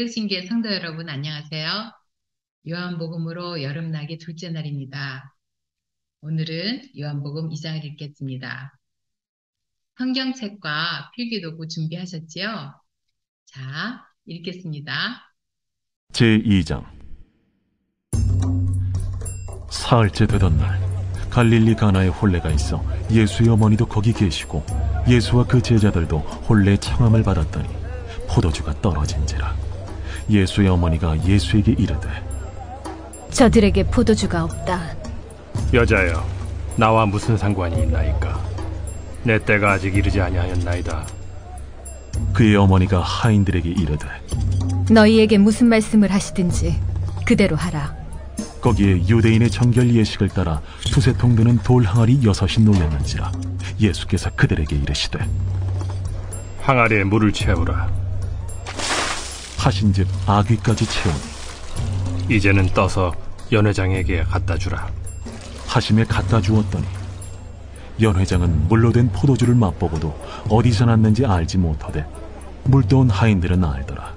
새로신기의 성도 여러분, 안녕하세요. 요한복음으로 여름나기 둘째 날입니다. 오늘은 요한복음 2장을 읽겠습니다. 성경책과 필기도구 준비하셨지요? 자, 읽겠습니다. 제2장. 사흘째 되던 날 갈릴리 가나에 혼례가 있어 예수의 어머니도 거기 계시고 예수와 그 제자들도 혼례 청함을 받았더니 포도주가 떨어진지라. 예수의 어머니가 예수에게 이르되 저들에게 포도주가 없다. 여자여, 나와 무슨 상관이 있나이까? 내 때가 아직 이르지 아니하였나이다. 그의 어머니가 하인들에게 이르되 너희에게 무슨 말씀을 하시든지 그대로 하라. 거기에 유대인의 정결 예식을 따라 두세 통 드는 돌 항아리 6이 놓였는지라. 예수께서 그들에게 이르시되 항아리에 물을 채우라. 하신즉 아귀까지 채우니 이제는 떠서 연회장에게 갖다 주라. 하심에 갖다 주었더니 연회장은 물로 된 포도주를 맛보고도 어디서 났는지 알지 못하되 물떠온 하인들은 알더라.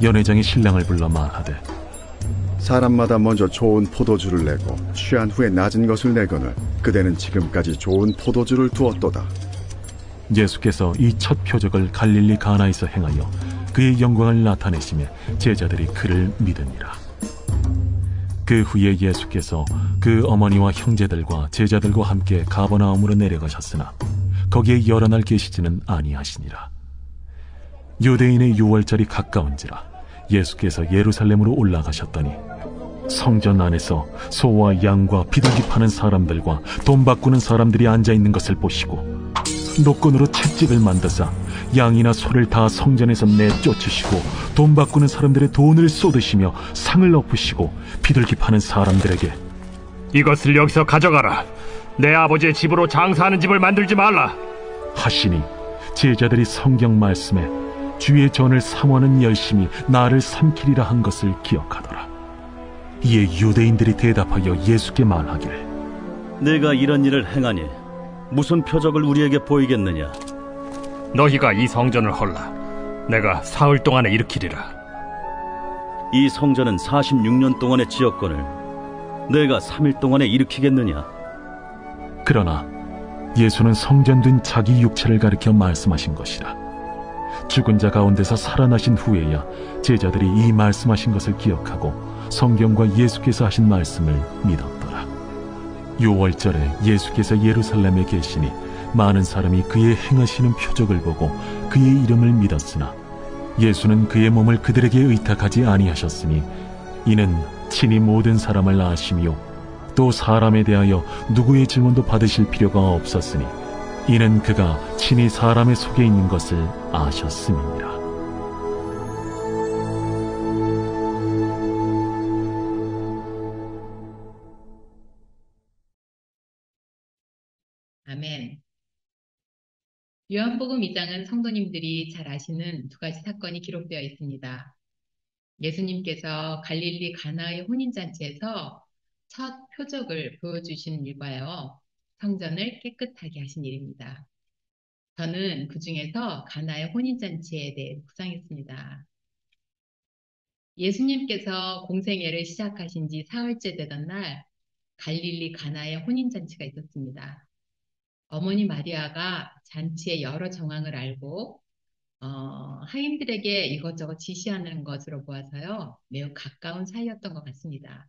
연회장이 신랑을 불러 말하되 사람마다 먼저 좋은 포도주를 내고 취한 후에 낮은 것을 내거늘 그대는 지금까지 좋은 포도주를 두었도다. 예수께서 이 첫 표적을 갈릴리 가나에서 행하여 그의 영광을 나타내시며 제자들이 그를 믿으니라. 그 후에 예수께서 그 어머니와 형제들과 제자들과 함께 가버나움으로 내려가셨으나 거기에 여러 날 계시지는 아니하시니라. 유대인의 유월절이 가까운지라 예수께서 예루살렘으로 올라가셨더니 성전 안에서 소와 양과 비둘기 파는 사람들과 돈 바꾸는 사람들이 앉아있는 것을 보시고 노건으로 채찍을 만드사 양이나 소를 다 성전에서 내쫓으시고 돈 바꾸는 사람들의 돈을 쏟으시며 상을 엎으시고 비둘기 파는 사람들에게 이것을 여기서 가져가라. 내 아버지의 집으로 장사하는 집을 만들지 말라 하시니 제자들이 성경 말씀에 주의 전을 삼원은 열심히 나를 삼키리라 한 것을 기억하더라. 이에 유대인들이 대답하여 예수께 말하기를 내가 이런 일을 행하니 무슨 표적을 우리에게 보이겠느냐? 너희가 이 성전을 헐라. 내가 사흘 동안에 일으키리라. 이 성전은 46년 동안의 지었거늘 내가 3일 동안에 일으키겠느냐? 그러나 예수는 성전된 자기 육체를 가리켜 말씀하신 것이라. 죽은 자 가운데서 살아나신 후에야 제자들이 이 말씀하신 것을 기억하고 성경과 예수께서 하신 말씀을 믿었더라. 유월절에 예수께서 예루살렘에 계시니 많은 사람이 그의 행하시는 표적을 보고 그의 이름을 믿었으나 예수는 그의 몸을 그들에게 의탁하지 아니하셨으니 이는 친히 모든 사람을 아시며 또 사람에 대하여 누구의 증언도 받으실 필요가 없었으니 이는 그가 친히 사람의 속에 있는 것을 아셨음이니라. 아멘. 요한복음 2장은 성도님들이 잘 아시는 두 가지 사건이 기록되어 있습니다. 예수님께서 갈릴리 가나의 혼인잔치에서 첫 표적을 보여주시는 일과요. 성전을 깨끗하게 하신 일입니다. 저는 그 중에서 가나의 혼인잔치에 대해 묵상했습니다. 예수님께서 공생애를 시작하신 지 사흘째 되던 날 갈릴리 가나의 혼인잔치가 있었습니다. 어머니 마리아가 잔치의 여러 정황을 알고 하인들에게 이것저것 지시하는 것으로 보아서요. 매우 가까운 사이였던 것 같습니다.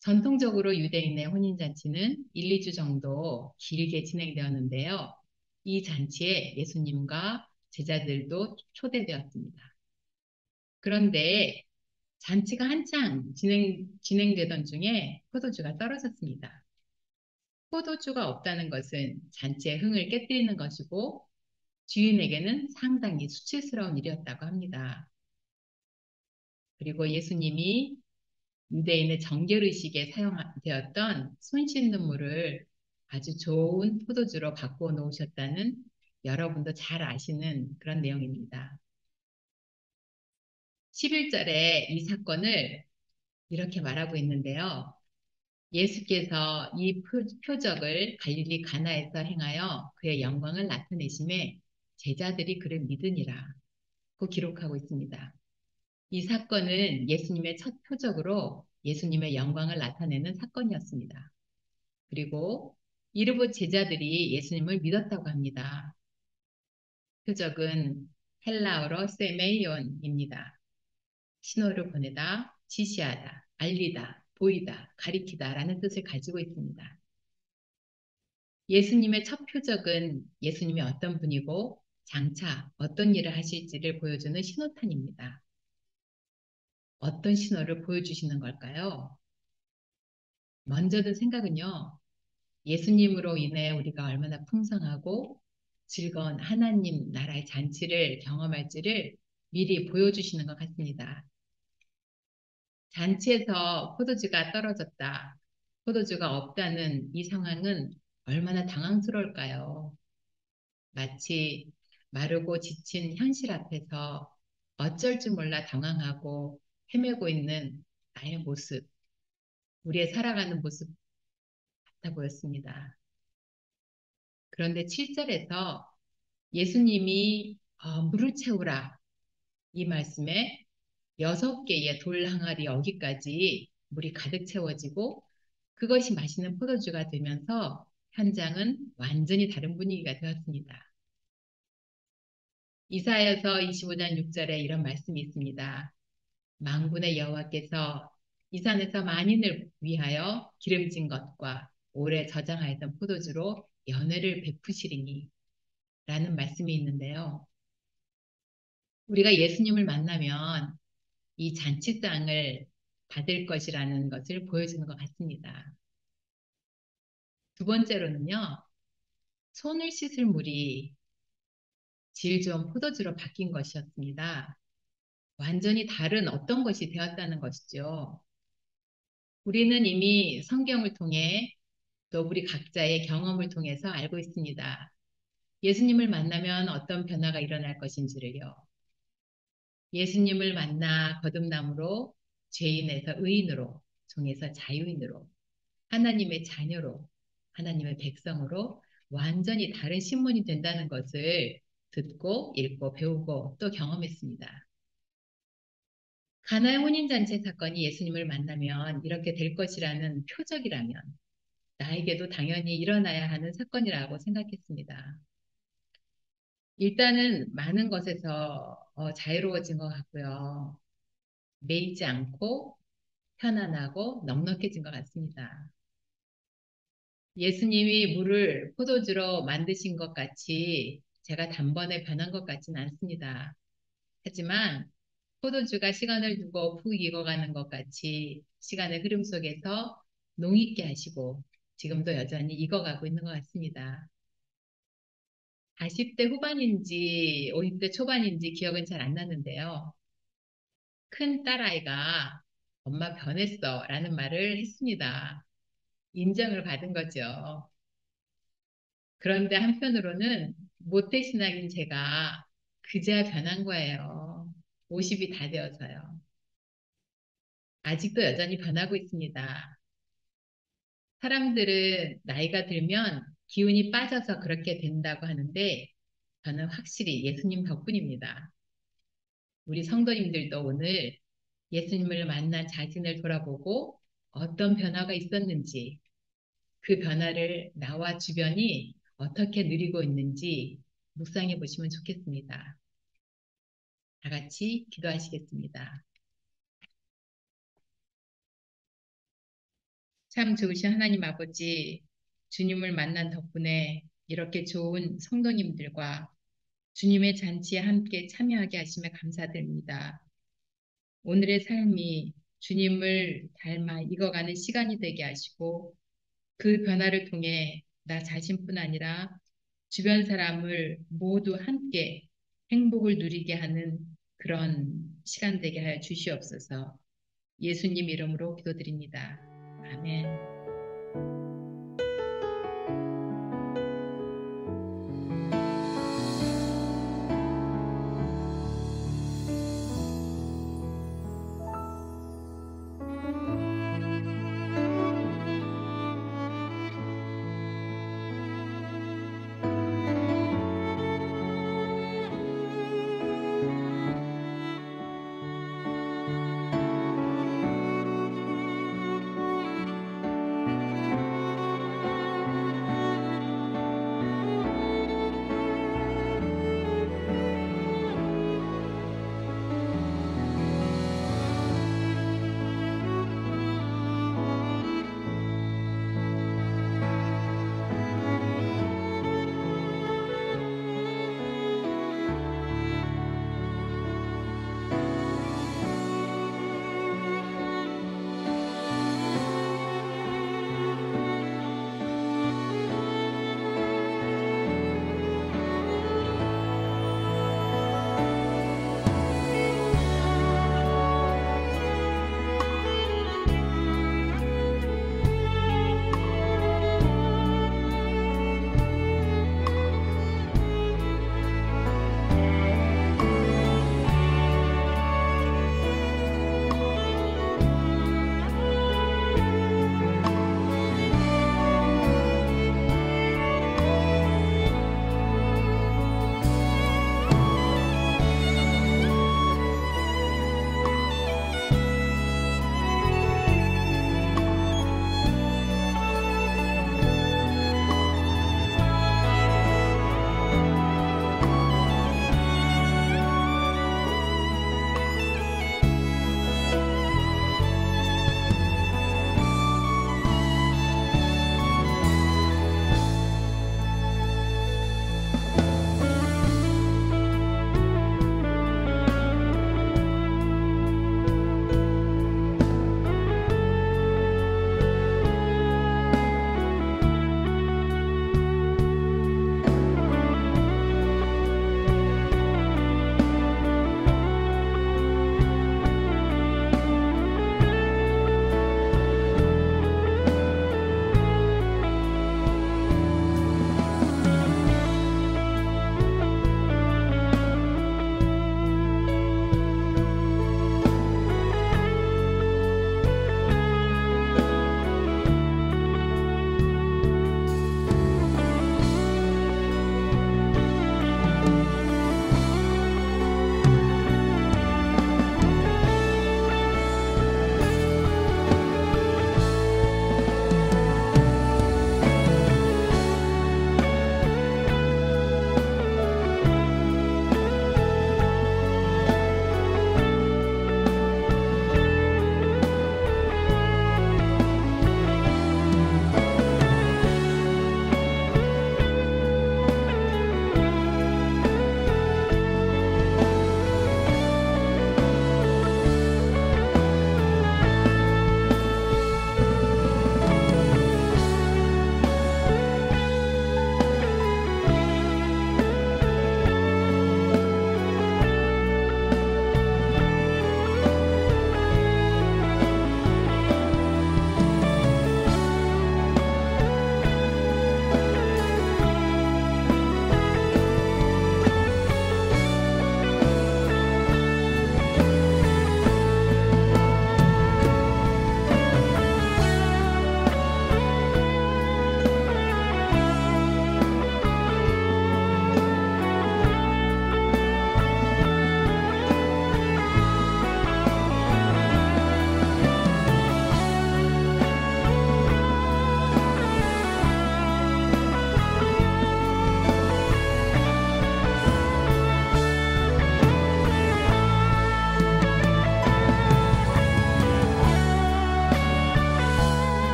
전통적으로 유대인의 혼인잔치는 1, 2주 정도 길게 진행되었는데요. 이 잔치에 예수님과 제자들도 초대되었습니다. 그런데 잔치가 한창 진행되던 중에 포도주가 떨어졌습니다. 포도주가 없다는 것은 잔치의 흥을 깨뜨리는 것이고 주인에게는 상당히 수치스러운 일이었다고 합니다. 그리고 예수님이 유대인의 정결의식에 사용되었던 손 씻는 물을 아주 좋은 포도주로 바꾸어 놓으셨다는 여러분도 잘 아시는 그런 내용입니다. 11절에 이 사건을 이렇게 말하고 있는데요. 예수께서 이 표적을 갈릴리 가나에서 행하여 그의 영광을 나타내심에 제자들이 그를 믿으니라 고 기록하고 있습니다. 이 사건은 예수님의 첫 표적으로 예수님의 영광을 나타내는 사건이었습니다. 그리고 이르봇 제자들이 예수님을 믿었다고 합니다. 표적은 헬라어로 세메이온입니다. 신호를 보내다, 지시하다, 알리다, 보이다, 가리키다 라는 뜻을 가지고 있습니다. 예수님의 첫 표적은 예수님이 어떤 분이고 장차 어떤 일을 하실지를 보여주는 신호탄입니다. 어떤 신호를 보여주시는 걸까요? 먼저 든 생각은요. 예수님으로 인해 우리가 얼마나 풍성하고 즐거운 하나님 나라의 잔치를 경험할지를 미리 보여주시는 것 같습니다. 잔치에서 포도주가 떨어졌다, 포도주가 없다는 이 상황은 얼마나 당황스러울까요? 마치 마르고 지친 현실 앞에서 어쩔 줄 몰라 당황하고 헤매고 있는 나의 모습, 우리의 살아가는 모습 같아 보였습니다. 그런데 7절에서 예수님이 물을 채우라 이 말씀에 6개의 돌 항아리 여기까지 물이 가득 채워지고 그것이 마시는 포도주가 되면서 현장은 완전히 다른 분위기가 되었습니다. 이사야서 25장 6절에 이런 말씀이 있습니다. 만군의 여호와께서 이 산에서 만인을 위하여 기름진 것과 오래 저장하였던 포도주로 연회를 베푸시리니 라는 말씀이 있는데요. 우리가 예수님을 만나면 이 잔치상을 받을 것이라는 것을 보여주는 것 같습니다. 두 번째로는요. 손을 씻을 물이 질 좋은 포도주로 바뀐 것이었습니다. 완전히 다른 어떤 것이 되었다는 것이죠. 우리는 이미 성경을 통해 또 우리 각자의 경험을 통해서 알고 있습니다. 예수님을 만나면 어떤 변화가 일어날 것인지를요. 예수님을 만나 거듭남으로 죄인에서 의인으로, 종에서 자유인으로, 하나님의 자녀로, 하나님의 백성으로 완전히 다른 신분이 된다는 것을 듣고 읽고 배우고 또 경험했습니다. 가나의 혼인잔치 사건이 예수님을 만나면 이렇게 될 것이라는 표적이라면 나에게도 당연히 일어나야 하는 사건이라고 생각했습니다. 일단은 많은 것에서 자유로워진 것 같고요. 매이지 않고 편안하고 넉넉해진 것 같습니다. 예수님이 물을 포도주로 만드신 것 같이 제가 단번에 변한 것 같지는 않습니다. 하지만 포도주가 시간을 두고 푹 익어가는 것 같이 시간의 흐름 속에서 농익게 하시고 지금도 여전히 익어가고 있는 것 같습니다. 40대 후반인지 50대 초반인지 기억은 잘 안 나는데요. 큰 딸아이가 엄마 변했어 라는 말을 했습니다. 인정을 받은 거죠. 그런데 한편으로는 모태신앙인 제가 그제야 변한 거예요. 50이 다 되어서요. 아직도 여전히 변하고 있습니다. 사람들은 나이가 들면 기운이 빠져서 그렇게 된다고 하는데 저는 확실히 예수님 덕분입니다. 우리 성도님들도 오늘 예수님을 만난 자신을 돌아보고 어떤 변화가 있었는지 그 변화를 나와 주변이 어떻게 누리고 있는지 묵상해 보시면 좋겠습니다. 다 같이 기도하시겠습니다. 참 좋으신 하나님 아버지, 주님을 만난 덕분에 이렇게 좋은 성도님들과 주님의 잔치에 함께 참여하게 하심에 감사드립니다. 오늘의 삶이 주님을 닮아 익어가는 시간이 되게 하시고 그 변화를 통해 나 자신뿐 아니라 주변 사람을 모두 함께 행복을 누리게 하는 그런 시간 되게 하여 주시옵소서. 예수님 이름으로 기도드립니다. 아멘.